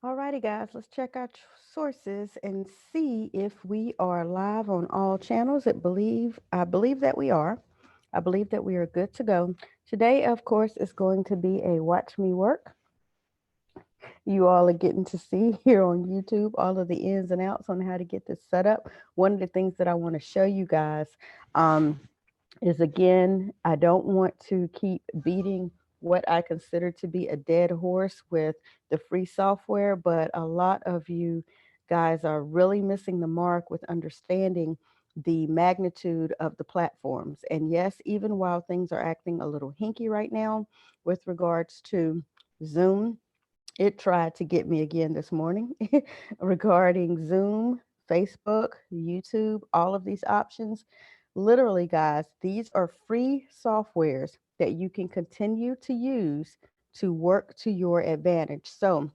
Alrighty, guys, let's check our sources and see if we are live on all channels. I believe that we are. I believe that we are good to go. Today, of course, is going to be a watch me work. You all are getting to see here on YouTube all of the ins and outs on how to get this set up. One of the things that I want to show you guys um, is, again, I don't want to keep beating what I consider to be a dead horse with the free software, but a lot of you guys are really missing the mark with understanding the magnitude of the platforms. And yes, even while things are acting a little hinky right now with regards to Zoom, it tried to get me again this morning regarding Zoom, Facebook, YouTube, all of these options. Literally, guys, these are free softwares that you can continue to use to work to your advantage. So,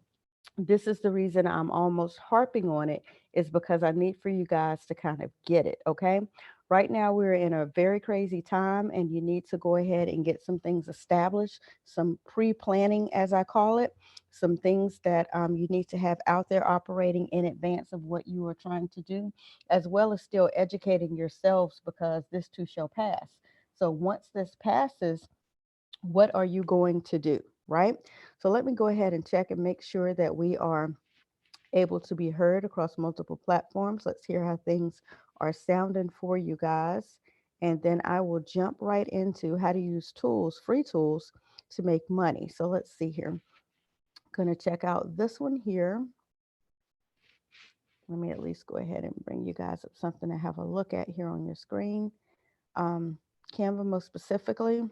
this is the reason I'm almost harping on it, is because I need for you guys to kind of get it, okay? Right now we're in a very crazy time and you need to go ahead and get some things established, some pre-planning as I call it, some things that you need to have out there operating in advance of what you are trying to do, as well as still educating yourselves, because this too shall pass. So once this passes, what are you going to do, right? So let me go ahead and check and make sure that we are able to be heard across multiple platforms. Let's hear how things are sounding for you guys. And then I will jump right into how to use tools, free tools, to make money. So let's see here. I'm going to check out this one here. Let me at least go ahead and bring you guys up something to have a look at here on your screen. Um, Canva, most specifically.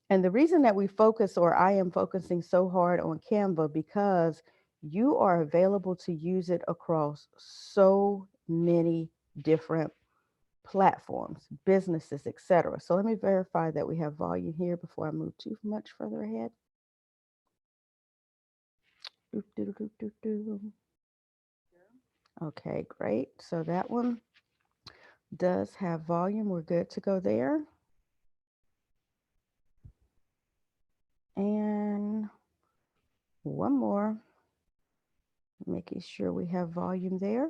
And the reason that we focus, or I am focusing so hard on Canva, because you are available to use it across so many different platforms, businesses, etc. So let me verify that we have volume here before I move too much further ahead. Doop, doop, doop, doop, doop. Okay, great. So that one does have volume. We're good to go there. And one more, making sure we have volume there.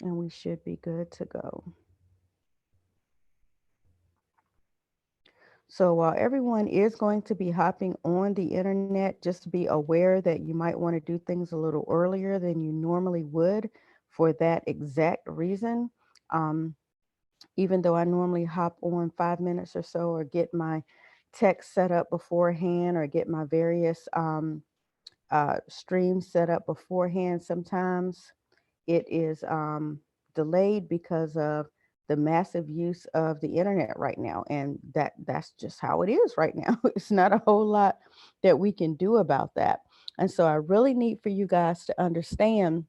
And we should be good to go. So while everyone is going to be hopping on the internet, just be aware that you might want to do things a little earlier than you normally would for that exact reason. Um, Even though I normally hop on 5 minutes or so, or get my text set up beforehand, or get my various streams set up beforehand, sometimes it is delayed because of the massive use of the internet right now, and that's just how it is right now. It's not a whole lot that we can do about that. And so I really need for you guys to understand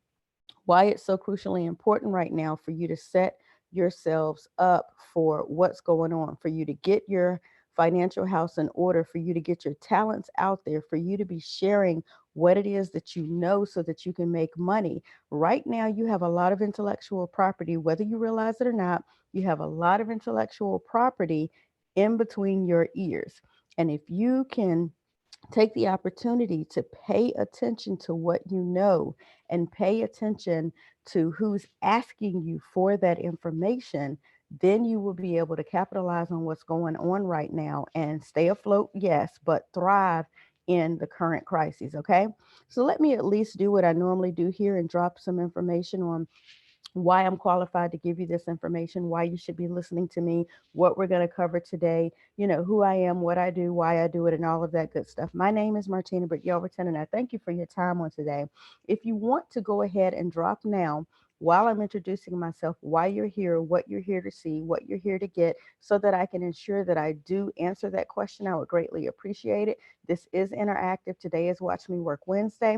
why it's so crucially important right now for you to set yourselves up for what's going on, for you to get your financial house in order, for you to get your talents out there, for you to be sharing what it is that you know so that you can make money. Right now, you have a lot of intellectual property, whether you realize it or not. You have a lot of intellectual property in between your ears. And if you can take the opportunity to pay attention to what you know, and pay attention to who's asking you for that information, then you will be able to capitalize on what's going on right now and stay afloat, yes, but thrive in the current crises. Okay. So let me at least do what I normally do here and drop some information on why I'm qualified to give you this information, why you should be listening to me, what we're going to cover today, who I am, what I do, why I do it, and all of that good stuff. My name is Martina Britt Yelverton, and I thank you for your time on today. If you want to go ahead and drop now, while I'm introducing myself, why you're here, what you're here to see, what you're here to get, so that I can ensure that I do answer that question, I would greatly appreciate it. This is interactive. Today is Watch Me Work Wednesday.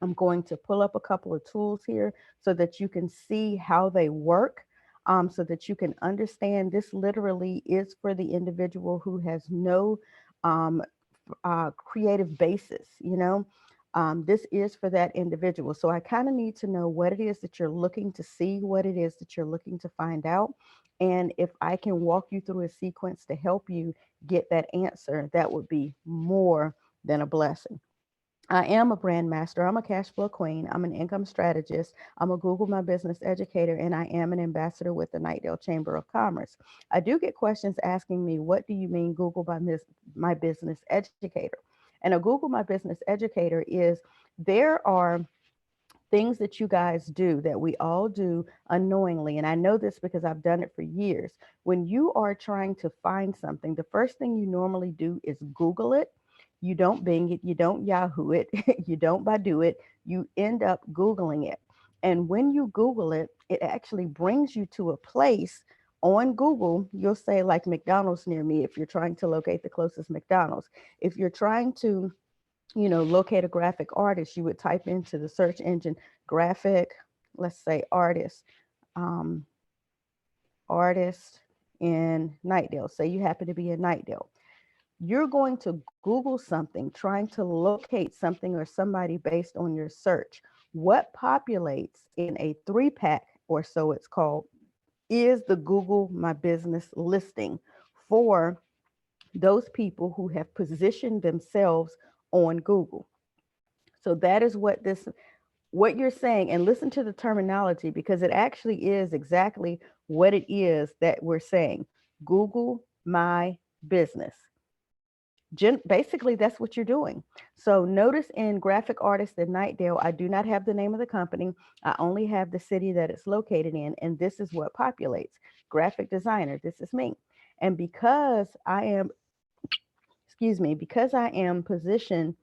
I'm going to pull up a couple of tools here so that you can see how they work, so that you can understand this literally is for the individual who has no um, creative basis, this is for that individual. So I kind of need to know what it is that you're looking to see, what it is that you're looking to find out. And if I can walk you through a sequence to help you get that answer, that would be more than a blessing. I am a brand master. I'm a cash flow queen. I'm an income strategist. I'm a Google My Business educator, and I am an ambassador with the Knightdale Chamber of Commerce. I do get questions asking me, what do you mean Google My Business educator? And a Google My Business educator is, there are things that you guys do that we all do unknowingly. And I know this because I've done it for years. When you are trying to find something, the first thing you normally do is Google it. You don't Bing it, you don't Yahoo it, you don't Baidu it, you end up Googling it. And when you Google it, it actually brings you to a place on Google. You'll say, like, McDonald's near me, if you're trying to locate the closest McDonald's. If you're trying to, locate a graphic artist, you would type into the search engine graphic, let's say artist, um, artist in Knightdale. Say you happen to be in Knightdale. You're going to Google something, trying to locate something or somebody based on your search. What populates in a 3-pack, or so it's called, is the Google My Business listing for those people who have positioned themselves on Google. So that is what you're saying, and listen to the terminology, because it actually is exactly what it is that we're saying. Google My Business. Basically, that's what you're doing. So notice in graphic artist in Knightdale, I do not have the name of the company. I only have the city that it's located in, and this is what populates. Graphic designer, this is me. And because I am, excuse me, because I am positioned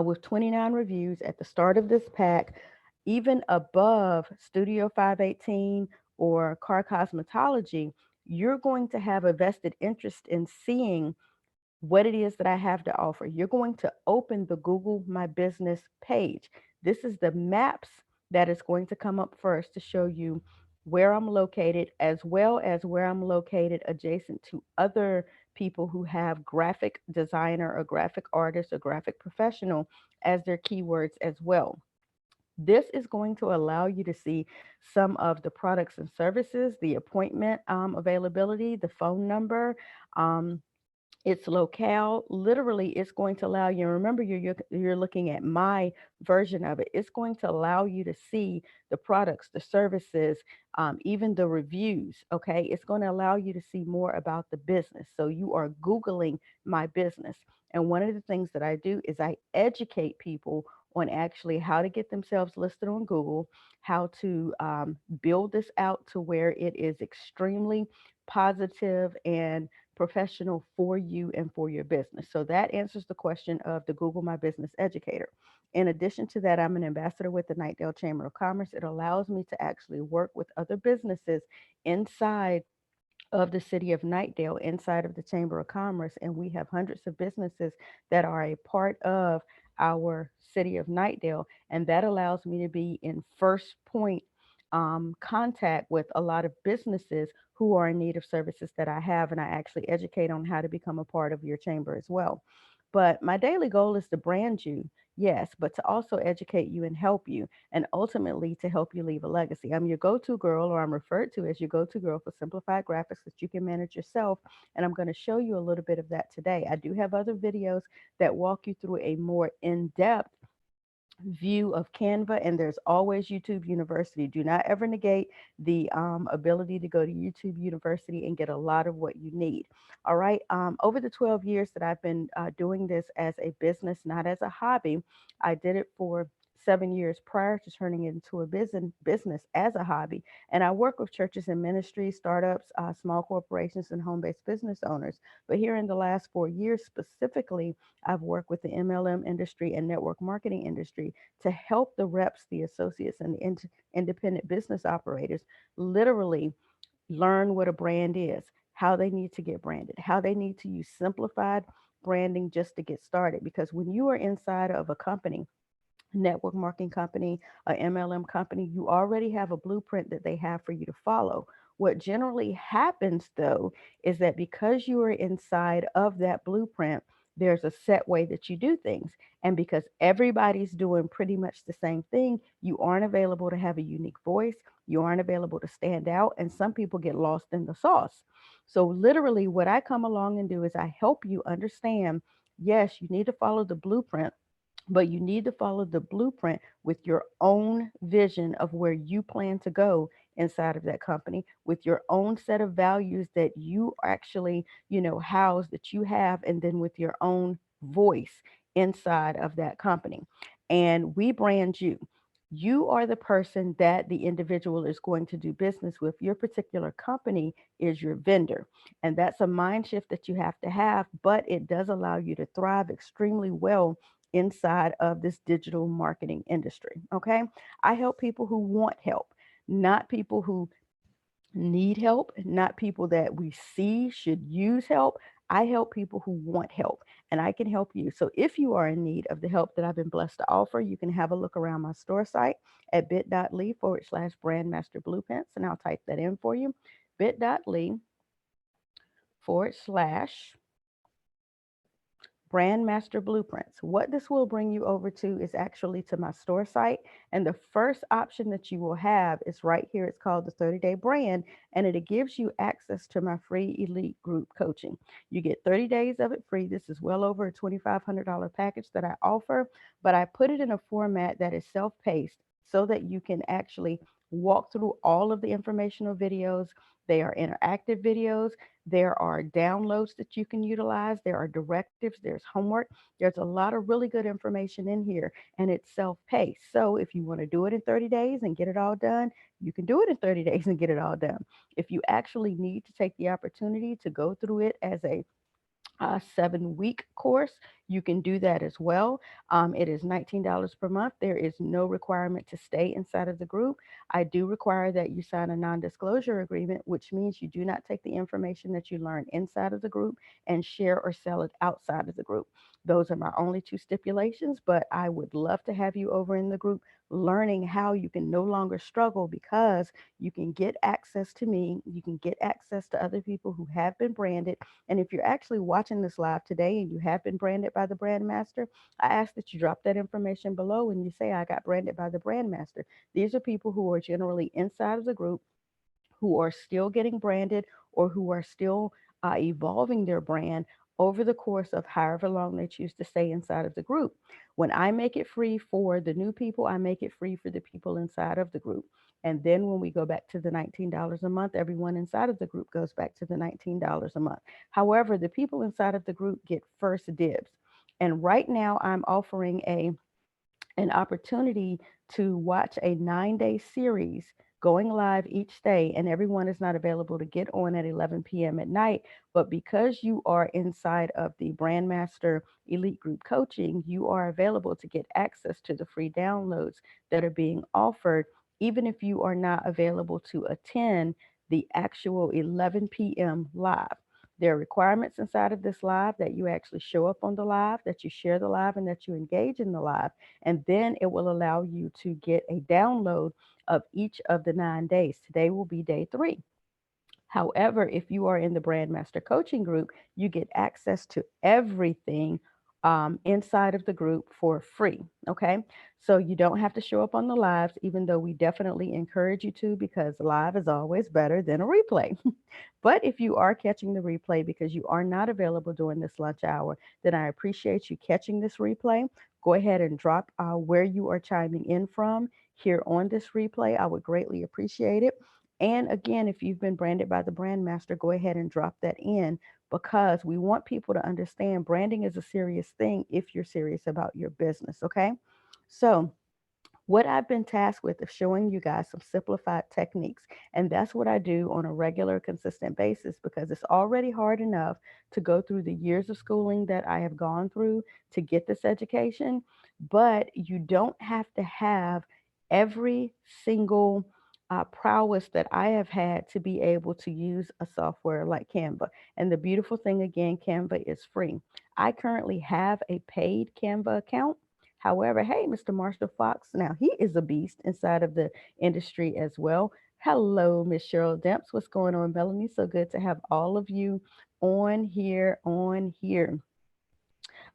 with 29 reviews at the start of this pack, even above Studio 518 or Car Cosmetology, you're going to have a vested interest in seeing what it is that I have to offer. You're going to open the Google My Business page. This is the maps that is going to come up first to show you where I'm located, as well as where I'm located adjacent to other people who have graphic designer or graphic artist or graphic professional as their keywords as well. This is going to allow you to see some of the products and services, the appointment availability, the phone number, um, it's locale. Literally, it's going to allow you. And remember, you're looking at my version of it. It's going to allow you to see the products, the services, even the reviews. Okay, it's going to allow you to see more about the business. So you are Googling my business. And one of the things that I do is I educate people on actually how to get themselves listed on Google, how to build this out to where it is extremely positive and professional for you and for your business. So that answers the question of the Google My Business educator. In addition to that, I'm an ambassador with the Knightdale Chamber of Commerce. It allows me to actually work with other businesses inside of the city of Knightdale, inside of the Chamber of Commerce. And we have hundreds of businesses that are a part of our city of Knightdale. And that allows me to be in first point contact with a lot of businesses who are in need of services that I have. And I actually educate on how to become a part of your chamber as well. But my daily goal is to brand you, yes, but to also educate you and help you, and ultimately to help you leave a legacy. I'm your go-to girl, or I'm referred to as your go-to girl for simplified graphics that you can manage yourself. And I'm going to show you a little bit of that today. I do have other videos that walk you through a more in-depth view of Canva, and there's always YouTube University. Do not ever negate the ability to go to YouTube University and get a lot of what you need. All right. Over the 12 years that I've been doing this as a business, not as a hobby, I did it for 7 years prior to turning it into a business as a hobby. And I work with churches and ministries, startups, small corporations, and home-based business owners. But here in the last 4 years specifically, I've worked with the MLM industry and network marketing industry to help the reps, the associates, and the independent business operators literally learn what a brand is, how they need to get branded, how they need to use simplified branding just to get started. Because when you are inside of a company, network marketing company, a MLM company, you already have a blueprint that they have for you to follow. What generally happens though is that because you are inside of that blueprint, there's a set way that you do things. And because everybody's doing pretty much the same thing, you aren't available to have a unique voice. You aren't available to stand out. And some people get lost in the sauce. So, literally, what I come along and do is I help you understand, yes, you need to follow the blueprint, but you need to follow the blueprint with your own vision of where you plan to go inside of that company, with your own set of values that you actually, house, that you have, and then with your own voice inside of that company. And we brand you. You are the person that the individual is going to do business with. Your particular company is your vendor. And that's a mind shift that you have, but it does allow you to thrive extremely well inside of this digital marketing industry. Okay. I help people who want help, not people who need help, not people that we see should use help. I help people who want help, and I can help you. So if you are in need of the help that I've been blessed to offer, you can have a look around my store site at bit.ly/brandmaster blueprints, and I'll type that in for you. bit.ly/, BrandMaster Blueprints. What this will bring you over to is actually to my store site. And the first option that you will have is right here. It's called the 30-day brand, and it gives you access to my free elite group coaching. You get 30 days of it free. This is well over a $2,500 package that I offer, but I put it in a format that is self-paced so that you can actually walk through all of the informational videos. They are interactive videos. There are downloads that you can utilize. There are directives. There's homework. There's a lot of really good information in here, and it's self-paced. So if you want to do it in 30 days and get it all done, you can do it in 30 days and get it all done. If you actually need to take the opportunity to go through it as a 7-week course, you can do that as well. It is $19 per month. There is no requirement to stay inside of the group. I do require that you sign a non-disclosure agreement, which means you do not take the information that you learn inside of the group and share or sell it outside of the group. Those are my only two stipulations, but I would love to have you over in the group learning how you can no longer struggle, because you can get access to me, you can get access to other people who have been branded. And if you're actually watching this live today and you have been branded by the Brand Master, I ask that you drop that information below and you say, I got branded by the Brand Master. These are people who are generally inside of the group, who are still getting branded, or who are still evolving their brand over the course of however long they choose to stay inside of the group. When I make it free for the new people, I make it free for the people inside of the group. And then when we go back to the $19 a month, everyone inside of the group goes back to the $19 a month. However, the people inside of the group get first dibs. And right now I'm offering an opportunity to watch a 9-day series going live each day, and everyone is not available to get on at 11 p.m. at night. But because you are inside of the Brandmaster Elite Group Coaching, you are available to get access to the free downloads that are being offered, even if you are not available to attend the actual 11 p.m. live. There are requirements inside of this live that you actually show up on the live, that you share the live, and that you engage in the live. And then it will allow you to get a download of each of the 9 days. Today will be day 3. However, if you are in the Brandmaster coaching group, you get access to everything inside of the group for free. Okay. So you don't have to show up on the lives, even though we definitely encourage you to, because live is always better than a replay. But if you are catching the replay because you are not available during this lunch hour, then I appreciate you catching this replay. Go ahead and drop where you are chiming in from here on this replay. I would greatly appreciate it. And again, if you've been branded by the Brand Master, go ahead and drop that in, because we want people to understand branding is a serious thing if you're serious about your business. Okay. So, what I've been tasked with is showing you guys some simplified techniques. And that's what I do on a regular, consistent basis, because it's already hard enough to go through the years of schooling that I have gone through to get this education. But you don't have to have every single prowess that I have had to be able to use a software like Canva. And the beautiful thing again, Canva is free. I currently have a paid Canva account. However, hey, Mr. Marshall Fox, now he is a beast inside of the industry as well. Hello, Miss Cheryl Demps. What's going on, Melanie? So good to have all of you on here, on here.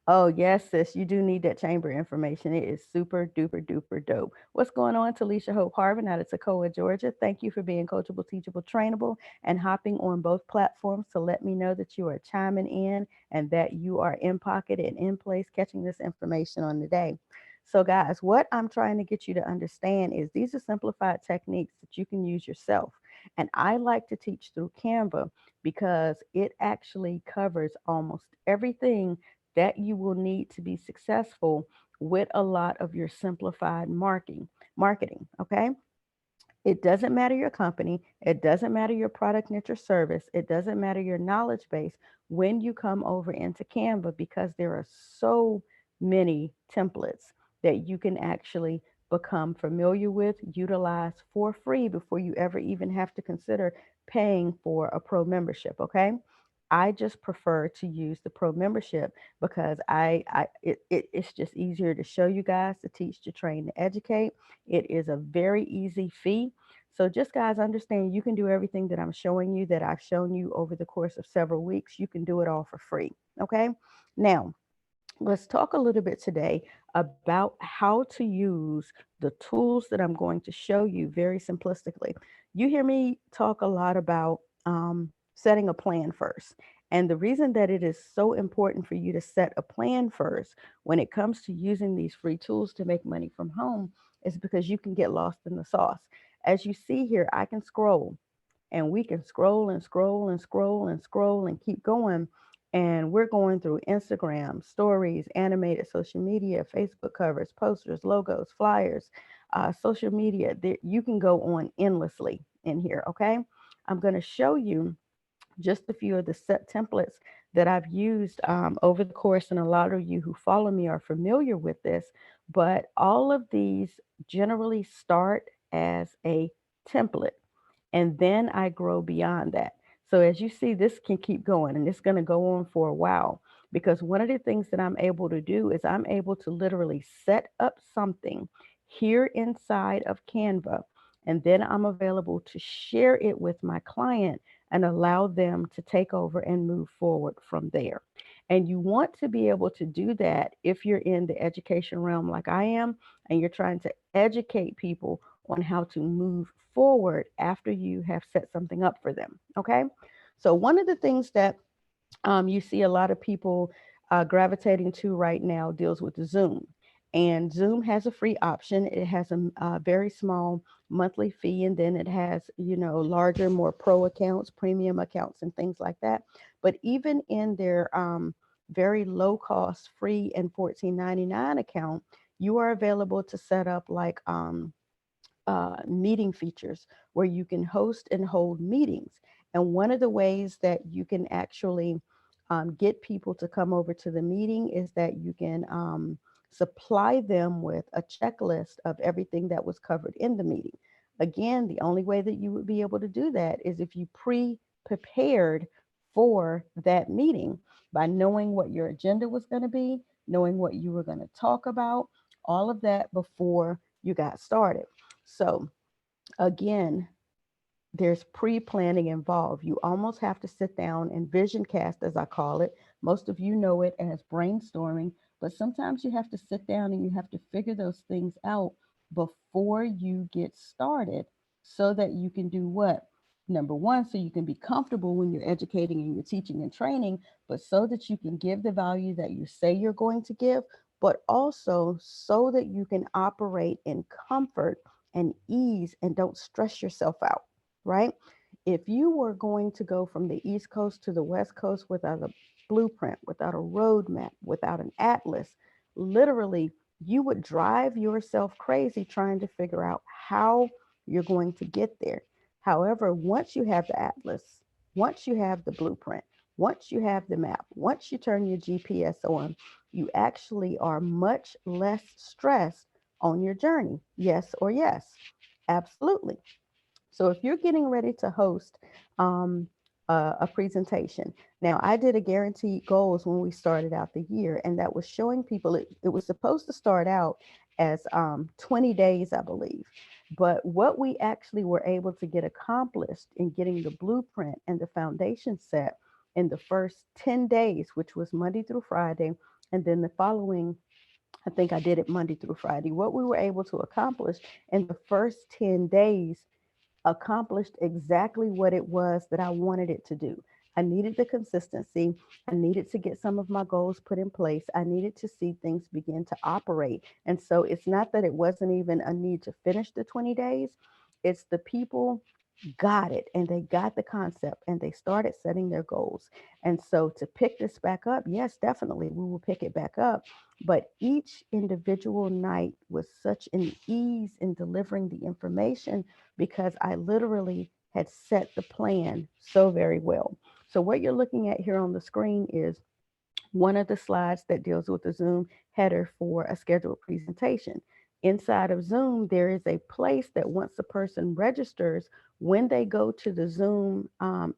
Oh, yes, sis. You do need that chamber information. It is super duper duper dope. What's going on, Talisha Hope Harbin out of Toccoa, Georgia? Thank you for being coachable, teachable, trainable, and hopping on both platforms to let me know that you are chiming in and that you are in pocket and in place catching this information on the day. So, guys, what I'm trying to get you to understand is these are simplified techniques that you can use yourself. And I like to teach through Canva because it actually covers almost everything that you will need to be successful with a lot of your simplified marketing. Okay. It doesn't matter your company. It doesn't matter your product, niche, or service. It doesn't matter your knowledge base when you come over into Canva because there are so many templates that you can actually become familiar with, utilize for free before you ever even have to consider paying for a pro membership. Okay. I just prefer to use the pro membership because it's just easier to show you guys, to teach, to train, to educate. It is a very easy fee. So just guys, understand you can do everything that I'm showing you, that I've shown you over the course of several weeks. You can do it all for free. Okay. Now, let's talk a little bit today about how to use the tools that I'm going to show you very simplistically. You hear me talk a lot about setting a plan first. And the reason that it is so important for you to set a plan first when it comes to using these free tools to make money from home is because you can get lost in the sauce. As you see here, I can scroll and we can scroll and scroll and scroll and scroll and keep going. And we're going through Instagram, stories, animated social media, Facebook covers, posters, logos, flyers, social media. You can go on endlessly in here. Okay. I'm going to show you just a few of the set templates that I've used over the course, and a lot of you who follow me are familiar with this, but all of these generally start as a template and then I grow beyond that. So as you see, this can keep going and it's going to go on for a while because one of the things that I'm able to do is I'm able to literally set up something here inside of Canva, and then I'm available to share it with my client and allow them to take over and move forward from there. And you want to be able to do that if you're in the education realm like I am, and you're trying to educate people on how to move forward after you have set something up for them. Okay. So, one of the things that you see a lot of people gravitating to right now deals with Zoom. And Zoom has a free option. It has a very small monthly fee, and then it has, larger, more pro accounts, premium accounts, and things like that. But even in their very low cost, free and $14.99 account, you are available to set up like meeting features where you can host and hold meetings. And one of the ways that you can actually get people to come over to the meeting is that you can supply them with a checklist of everything that was covered in the meeting. Again, the only way that you would be able to do that is if you prepared for that meeting by knowing what your agenda was going to be, knowing what you were going to talk about, all of that before you got started. So, again, there's pre-planning involved. You almost have to sit down and vision cast, as I call it. Most of you know it as brainstorming, but sometimes you have to sit down and you have to figure those things out before you get started so that you can do what? Number one, so you can be comfortable when you're educating and you're teaching and training, but so that you can give the value that you say you're going to give, but also so that you can operate in comfort and ease and don't stress yourself out, right? If you were going to go from the East Coast to the West Coast without a blueprint, without a roadmap, without an atlas, literally, you would drive yourself crazy trying to figure out how you're going to get there. However, once you have the atlas, once you have the blueprint, once you have the map, once you turn your GPS on, you actually are much less stressed on your journey. Yes or yes? Absolutely. So if you're getting ready to host um, a presentation, now I did a guaranteed goals when we started out the year, and that was showing people it was supposed to start out as 20 days, I believe. But what we actually were able to get accomplished in getting the blueprint and the foundation set in the first 10 days, which was Monday through Friday, And then the following, I think I did it Monday through Friday. What we were able to accomplish in the first 10 days accomplished exactly what it was that I wanted it to do. I needed the consistency. I needed to get some of my goals put in place. I needed to see things begin to operate. And so it's not that it wasn't even a need to finish the 20 days, it's the people got it and they got the concept and they started setting their goals. And so to pick this back up, yes, definitely we will pick it back up. But each individual night was such an ease in delivering the information because I literally had set the plan so very well. So what you're looking at here on the screen is one of the slides that deals with the Zoom header for a scheduled presentation. Inside of Zoom, there is a place that once a person registers, when they go to the Zoom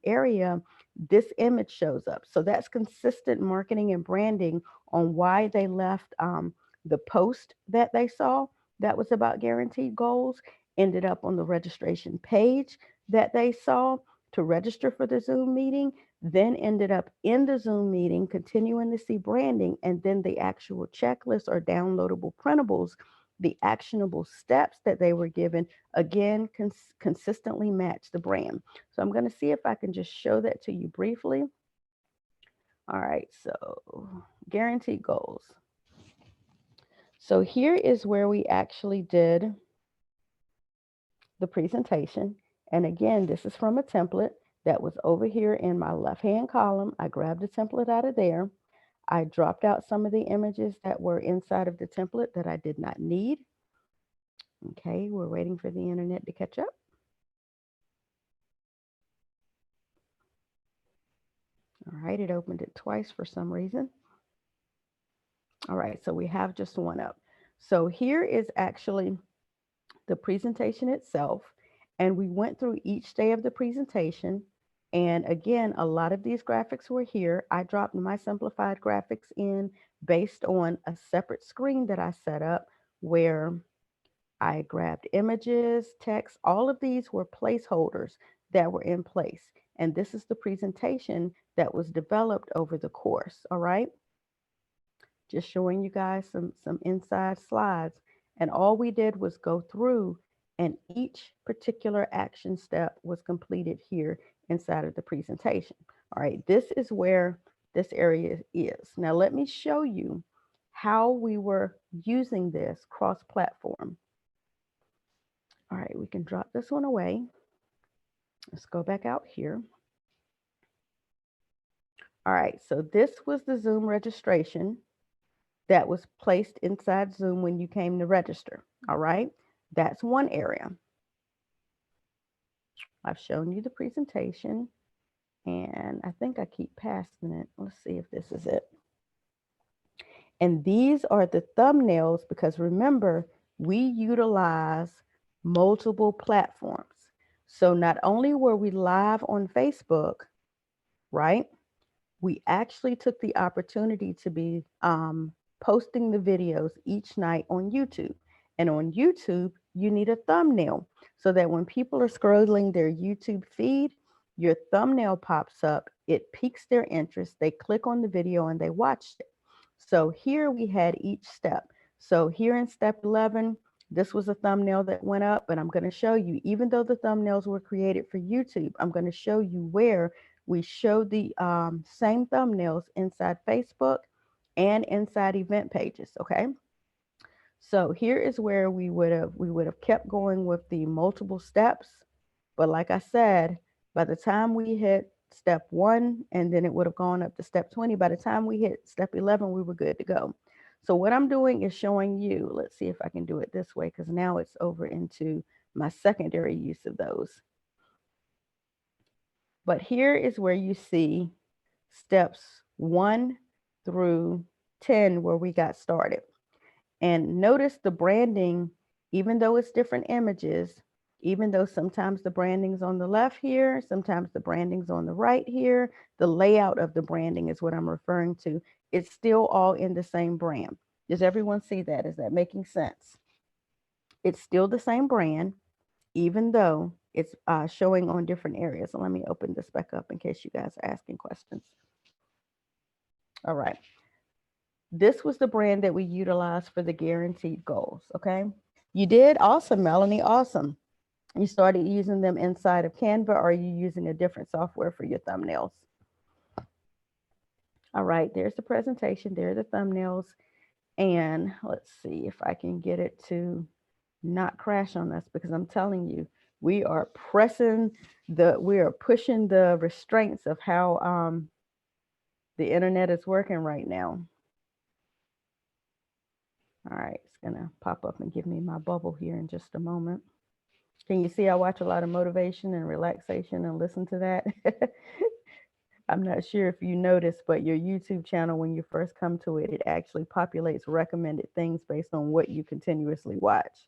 area, this image shows up. So that's consistent marketing and branding on why they left the post that they saw that was about guaranteed goals, ended up on the registration page that they saw to register for the Zoom meeting, then ended up in the Zoom meeting, continuing to see branding, and then the actual checklist or downloadable printables, the actionable steps that they were given, again, consistently match the brand. So I'm going to see if I can just show that to you briefly. All right, so guaranteed goals. So here is where we actually did the presentation. And again, this is from a template that was over here in my left-hand column. I grabbed the template out of there. I dropped out some of the images that were inside of the template that I did not need. Okay, we're waiting for the internet to catch up. All right, it opened it twice for some reason. All right, so we have just one up. So here is actually the presentation itself. And we went through each day of the presentation. And again, a lot of these graphics were here. I dropped my simplified graphics in based on a separate screen that I set up where I grabbed images, text, all of these were placeholders that were in place. And this is the presentation that was developed over the course, all right? Just showing you guys some inside slides. And all we did was go through and each particular action step was completed here inside of the presentation. All right, this is where this area is. Now let me show you how we were using this cross-platform. All right, we can drop this one away. Let's go back out here. All right, so this was the Zoom registration that was placed inside Zoom when you came to register. All right, that's one area. I've shown you the presentation and I think I keep passing it. Let's see if this is it. And these are the thumbnails because remember, we utilize multiple platforms. So not only were we live on Facebook, right? We actually took the opportunity to be posting the videos each night on YouTube. And on YouTube, you need a thumbnail so that when people are scrolling their YouTube feed, your thumbnail pops up, it piques their interest, they click on the video and they watch it. So here we had each step. So here in step 11, this was a thumbnail that went up, and I'm going to show you, even though the thumbnails were created for YouTube, I'm going to show you where we show the same thumbnails inside Facebook and inside event pages. Okay. So here is where we would have kept going with the multiple steps. But like I said, by the time we hit step 1, and then it would have gone up to step 20, by the time we hit step 11, we were good to go. So what I'm doing is showing you, let's see if I can do it this way, because now it's over into my secondary use of those. But here is where you see steps 1 through 10 where we got started. And notice the branding, even though it's different images, even though sometimes the branding's on the left here, sometimes the branding's on the right here, the layout of the branding is what I'm referring to. It's still all in the same brand. Does everyone see that? Is that making sense? It's still the same brand, even though it's showing on different areas. So let me open this back up in case you guys are asking questions. All right. This was the brand that we utilized for the guaranteed goals. Okay. You did awesome, Melanie. Awesome. You started using them inside of Canva, or are you using a different software for your thumbnails? All right, there's the presentation. There are the thumbnails. And let's see if I can get it to not crash on us, because I'm telling you, we are pushing the restraints of how the internet is working right now. All right, it's gonna pop up and give me my bubble here in just a moment. Can you see I watch a lot of motivation and relaxation and listen to that? I'm not sure if you noticed, but your YouTube channel, when you first come to it, it actually populates recommended things based on what you continuously watch.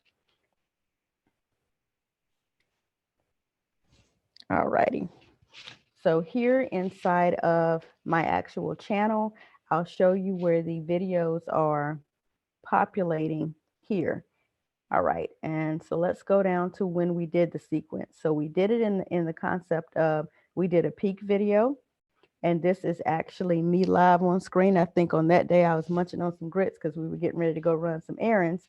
All righty. So here inside of my actual channel, I'll show you where the videos are populating here. All right, and so let's go down to when we did the sequence. So we did it in the concept of, we did a peak video, and this is actually me live on screen. I think on that day I was munching on some grits because we were getting ready to go run some errands.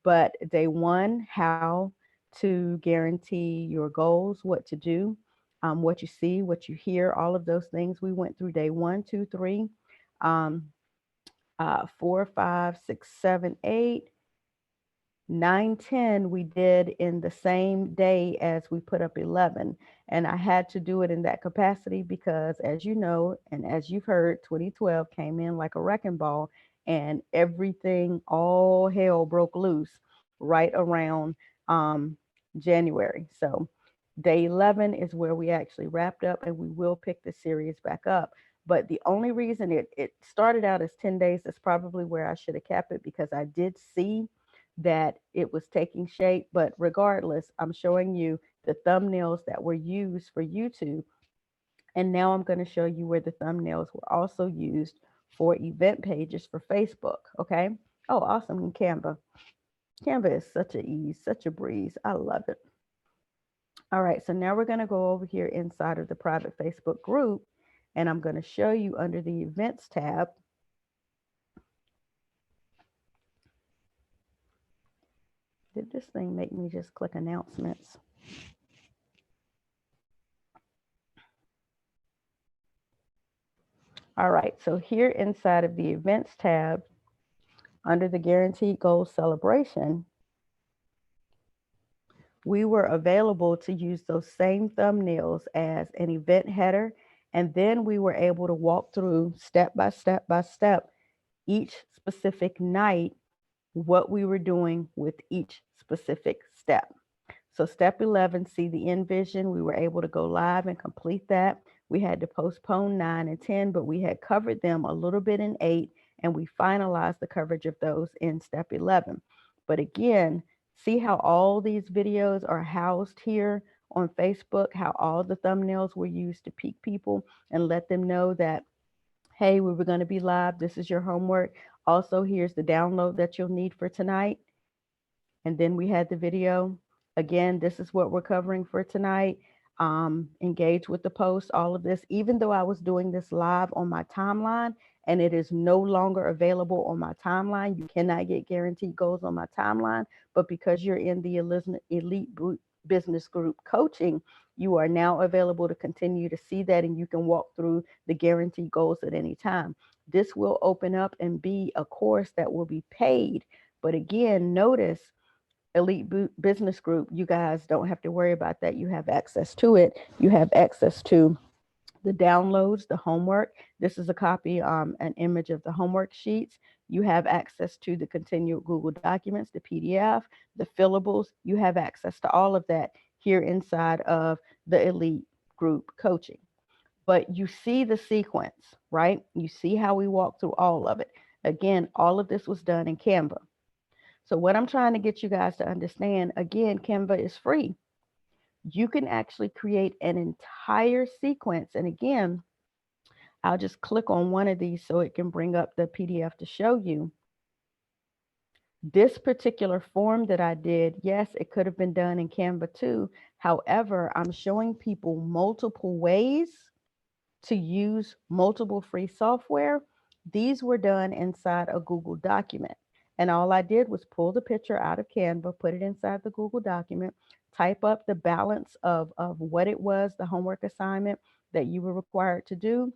But day one, how to guarantee your goals, what to do, what you see, what you hear, all of those things. We went through day 1, 2, 3, 4, 5, 6, 7, 8. 9, 10 we did in the same day as we put up 11. And I had to do it in that capacity because, as you know, and as you've heard, 2012 came in like a wrecking ball, and everything, all hell broke loose right around January. So day 11 is where we actually wrapped up, and we will pick the series back up. But the only reason it started out as 10 days is probably where I should have kept it, because I did see that it was taking shape. But regardless, I'm showing you the thumbnails that were used for YouTube. And now I'm going to show you where the thumbnails were also used for event pages for Facebook. Okay. Oh, awesome. In Canva. Canva is such a ease, such a breeze. I love it. All right. So now we're going to go over here inside of the private Facebook group, and I'm going to show you under the events tab. Did this thing make me just click announcements? All right, so here inside of the events tab, under the guaranteed goals celebration, we were available to use those same thumbnails as an event header. And then we were able to walk through step by step by step each specific night, what we were doing with each specific step. So step 11, see the end vision. We were able to go live and complete that. We had to postpone 9 and 10, but we had covered them a little bit in 8, and we finalized the coverage of those in step 11. But again, see how all these videos are housed here on Facebook, how all the thumbnails were used to pique people and let them know that, hey, we were going to be live. This is your homework. Also, here's the download that you'll need for tonight. And then we had the video. Again, this is what we're covering for tonight. Engage with the post, all of this, even though I was doing this live on my timeline, and it is no longer available on my timeline. You cannot get guaranteed goals on my timeline, but because you're in the elite business group coaching, you are now available to continue to see that, and you can walk through the guaranteed goals at any time. This will open up and be a course that will be paid. But again, notice elite business group, you guys don't have to worry about that. You have access to it. You have access to the downloads, the homework. This is a copy, an image of the homework sheets. You have access to the continual Google documents, the PDF, the fillables. You have access to all of that here inside of the elite group coaching. But you see the sequence, right? You see how we walk through all of it. Again, all of this was done in Canva. So what I'm trying to get you guys to understand, again, Canva is free. You can actually create an entire sequence. And again, I'll just click on one of these so it can bring up the PDF to show you. This particular form that I did, yes, it could have been done in Canva too. However, I'm showing people multiple ways to use multiple free software. These were done inside a Google document. And all I did was pull the picture out of Canva, put it inside the Google document, type up the balance of what it was, the homework assignment that you were required to do,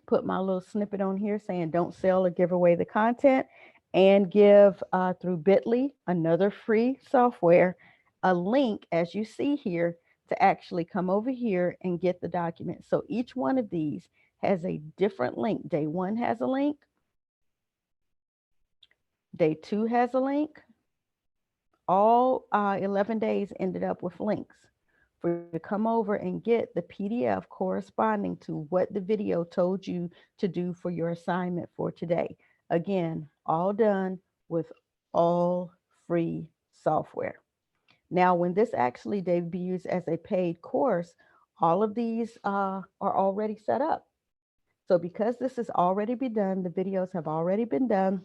put my little snippet on here saying don't sell or give away the content, and give through Bitly, another free software, a link as you see here to actually come over here and get the document. So each one of these has a different link. Day one has a link. Day two has a link. All 11 days ended up with links for you to come over and get the PDF corresponding to what the video told you to do for your assignment for today. Again, all done with all free software. Now, when this actually debuts as a paid course, all of these are already set up. So because this has already been done, the videos have already been done,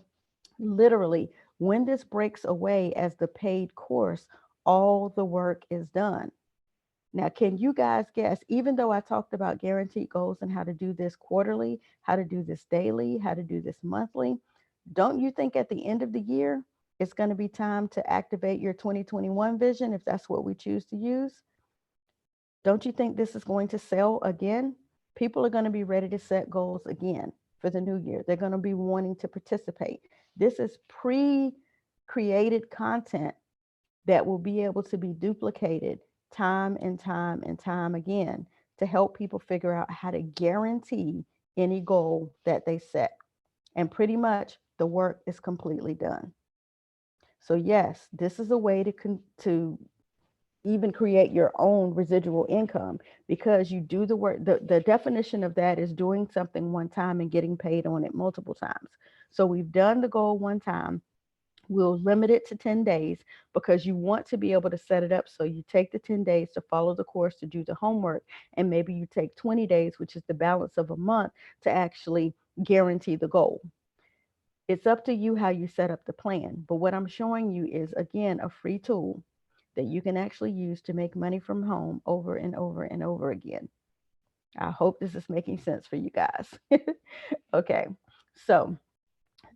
literally, when this breaks away as the paid course, all the work is done. Now, can you guys guess, even though I talked about guaranteed goals and how to do this quarterly, how to do this daily, how to do this monthly, don't you think at the end of the year, it's going to be time to activate your 2021 vision if that's what we choose to use? Don't you think this is going to sell again? People are going to be ready to set goals again for the new year. They're going to be wanting to participate. This is pre-created content that will be able to be duplicated time and time and time again to help people figure out how to guarantee any goal that they set. And pretty much the work is completely done. So yes, this is a way to even create your own residual income because you do the work. The definition of that is doing something one time and getting paid on it multiple times. So we've done the goal one time. We'll limit it to 10 days because you want to be able to set it up so you take the 10 days to follow the course to do the homework, and maybe you take 20 days, which is the balance of a month, to actually guarantee the goal. It's up to you how you set up the plan. But what I'm showing you is, again, a free tool that you can actually use to make money from home over and over and over again. I hope this is making sense for you guys. Okay, so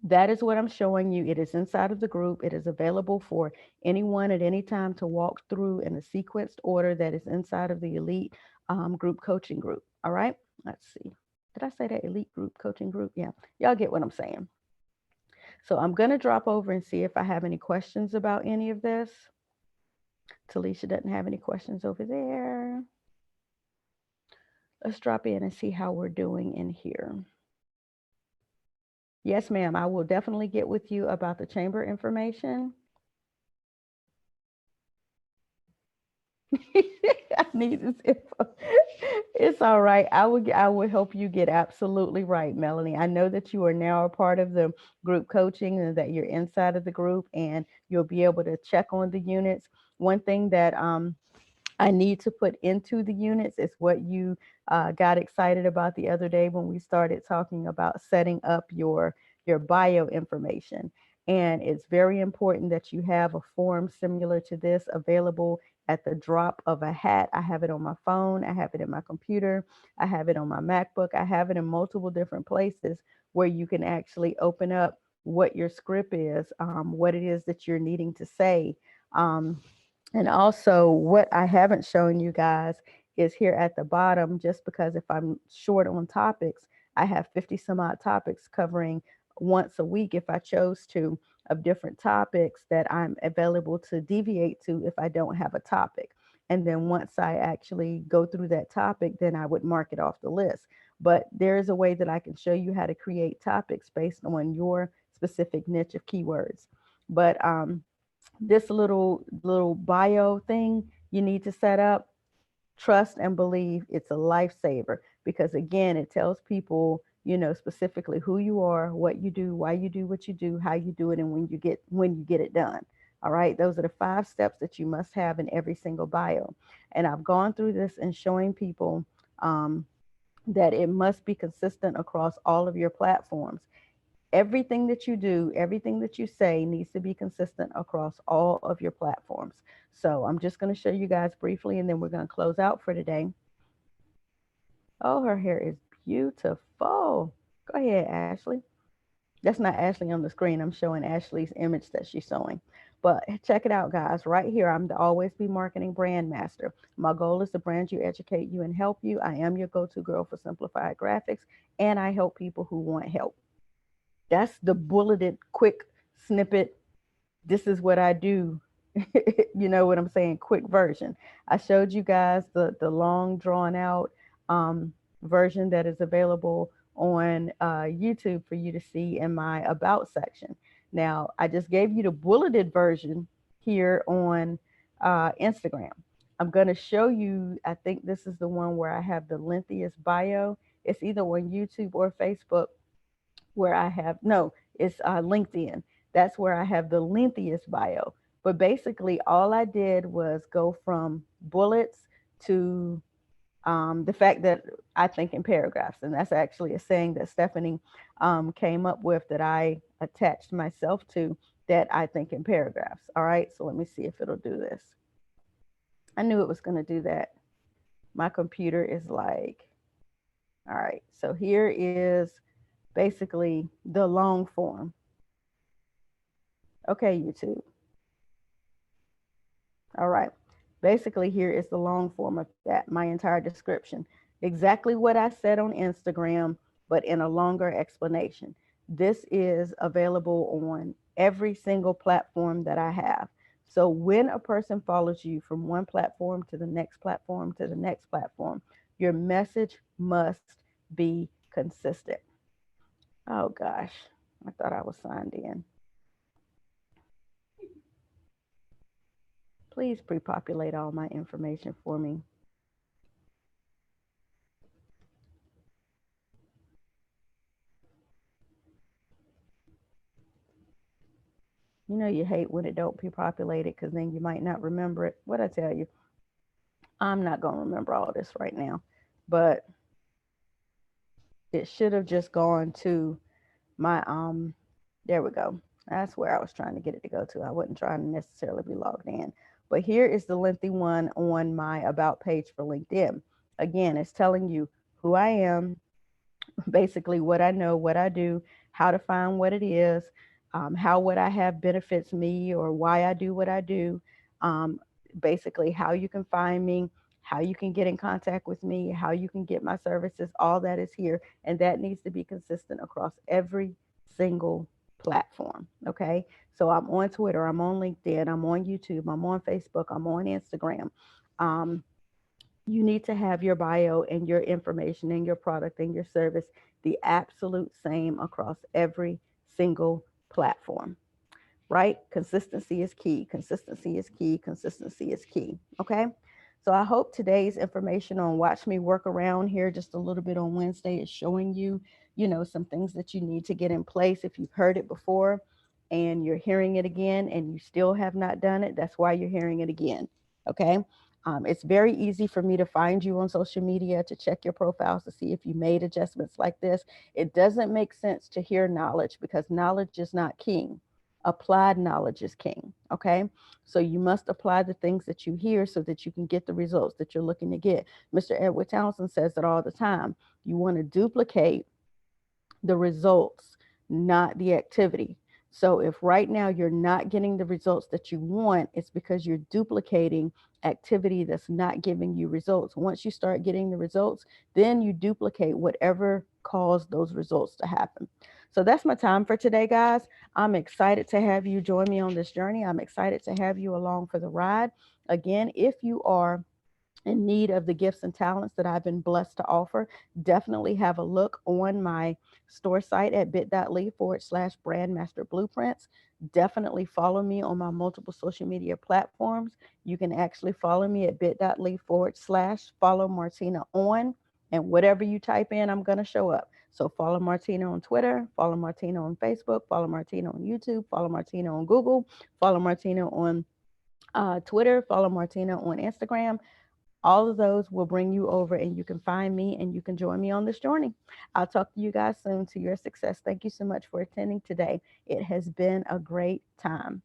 that is what I'm showing you. It is inside of the group. It is available for anyone at any time to walk through in a sequenced order that is inside of the elite group coaching group. All right, let's see. Did I say that elite group coaching group? Yeah, y'all get what I'm saying. So I'm going to drop over and see if I have any questions about any of this. Talisha doesn't have any questions over there. Let's drop in and see how we're doing in here. Yes, ma'am. I will definitely get with you about the chamber information. I need this info. It's all right. I will help you get absolutely right, Melanie. I know that you are now a part of the group coaching and that you're inside of the group and you'll be able to check on the units. One thing that I need to put into the units is what you got excited about the other day when we started talking about setting up your bio information. And it's very important that you have a form similar to this available at the drop of a hat. I have it on my phone. I have it in my computer. I have it on my MacBook. I have it in multiple different places where you can actually open up what your script is, what it is that you're needing to say. And also, what I haven't shown you guys is here at the bottom, just because if I'm short on topics, I have 50 some odd topics covering once a week if I chose to, of different topics that I'm available to deviate to if I don't have a topic. And then once I actually go through that topic, then I would mark it off the list. But there is a way that I can show you how to create topics based on your specific niche of keywords. But this little bio thing you need to set up, trust and believe it's a lifesaver, because again, it tells people, specifically who you are, what you do, why you do what you do, how you do it, and when you get it done. All right, those are the 5 steps that you must have in every single bio. And I've gone through this and showing people that it must be consistent across all of your platforms. Everything that you do, everything that you say needs to be consistent across all of your platforms. So I'm just going to show you guys briefly, and then we're going to close out for today. Oh, her hair is beautiful. Go ahead, Ashley. That's not Ashley on the screen. I'm showing Ashley's image that she's sewing. But check it out, guys. Right here, I'm the Always Be Marketing Brand Master. My goal is to brand you, educate you, and help you. I am your go-to girl for simplified graphics, and I help people who want help. That's the bulleted, quick snippet. This is what I do. You know what I'm saying? Quick version. I showed you guys the long drawn out version that is available on YouTube for you to see in my about section. Now I just gave you the bulleted version here on Instagram. I'm going to show you, I think this is the one where I have the lengthiest bio. It's either on YouTube or Facebook where I have, no, it's LinkedIn. That's where I have the lengthiest bio. But basically, all I did was go from bullets to the fact that I think in paragraphs. And that's actually a saying that Stephanie came up with that I attached myself to, that I think in paragraphs. All right. So let me see if it'll do this. I knew it was going to do that. My computer is like, all right. So here is basically the long form. Okay, YouTube. All right. Basically, here is the long form of that, my entire description. Exactly what I said on Instagram, but in a longer explanation. This is available on every single platform that I have. So when a person follows you from one platform to the next platform to the next platform, your message must be consistent. Oh gosh, I thought I was signed in. Please pre-populate all my information for me. You know you hate when it don't pre-populate it because then you might not remember it. What I tell you, I'm not going to remember all this right now. But it should have just gone to my, there we go. That's where I was trying to get it to go to. I wasn't trying to necessarily be logged in. But here is the lengthy one on my about page for LinkedIn. Again, it's telling you who I am, basically what I know, what I do, how to find what it is, how what I have benefits me or why I do what I do, um, basically how you can find me, how you can get in contact with me, how you can get my services, all that is here. And that needs to be consistent across every single platform. Okay. So I'm on Twitter, I'm on LinkedIn, I'm on YouTube, I'm on Facebook, I'm on Instagram. Um, you need to have your bio and your information and your product and your service the absolute same across every single platform, right? Consistency is key. Consistency is key. Consistency is key. Okay. So I hope today's information on Watch Me Work Around here just a little bit on Wednesday is showing you, some things that you need to get in place. If you've heard it before and you're hearing it again and you still have not done it, that's why you're hearing it again. Okay. It's very easy for me to find you on social media, to check your profiles to see if you made adjustments like this. It doesn't make sense to hear knowledge because knowledge is not king. Applied knowledge is king. Okay. So you must apply the things that you hear so that you can get the results that you're looking to get. Mr. Edward Townsend says it all the time. You want to duplicate the results, not the activity. So if right now you're not getting the results that you want, it's because you're duplicating activity that's not giving you results. Once you start getting the results, then you duplicate whatever caused those results to happen. So that's my time for today, guys. I'm excited to have you join me on this journey. I'm excited to have you along for the ride. Again, if you are in need of the gifts and talents that I've been blessed to offer, definitely have a look on my store site at bit.ly/brandmaster blueprints. Definitely follow me on my multiple social media platforms. You can actually follow me at bit.ly/follow Martina on, and whatever you type in, I'm going to show up. So follow Martina on Twitter, follow Martina on Facebook, follow Martina on YouTube, follow Martina on Google, follow Martina on Twitter, follow Martina on Instagram. All of those will bring you over and you can find me and you can join me on this journey. I'll talk to you guys soon. To your success. Thank you so much for attending today. It has been a great time.